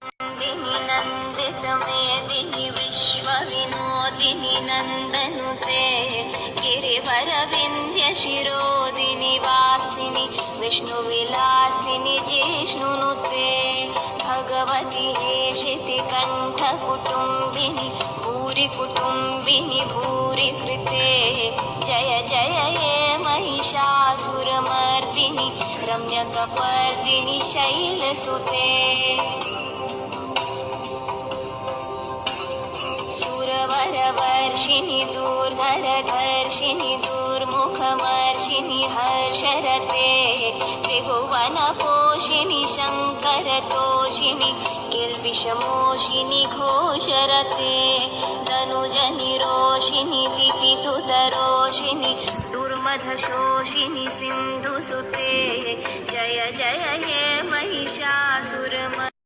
नन्दिनि नन्दितमेदिनि विश्वविनोदिनि नन्दनुते गिरिवरविन्ध्यशिरोदिनि वासिनि विष्णुविलासिनि जिष्णुनुते भगवति हेशितिकण्ठकुटुम्बिनि भूरिकुटुम्बिनि भूरिकृते जय जय हे महिषासुरमर्दिनि रम्यकपर्दिनि शैलसुते सुरवरवर्षिणि दूर्धरधर्षिणि दूर्मुखमर्षिणि हर्षरते त्रिभुवनपोषिणि शङ्करतोषिणि किल्बिषमोषिनि घोषरते तनुजनिरोषिणि दितिसुतरोषिणि दुर्मधशोषिनि सिन्धुसुते जय जय हे महिषासुरमर्दिनि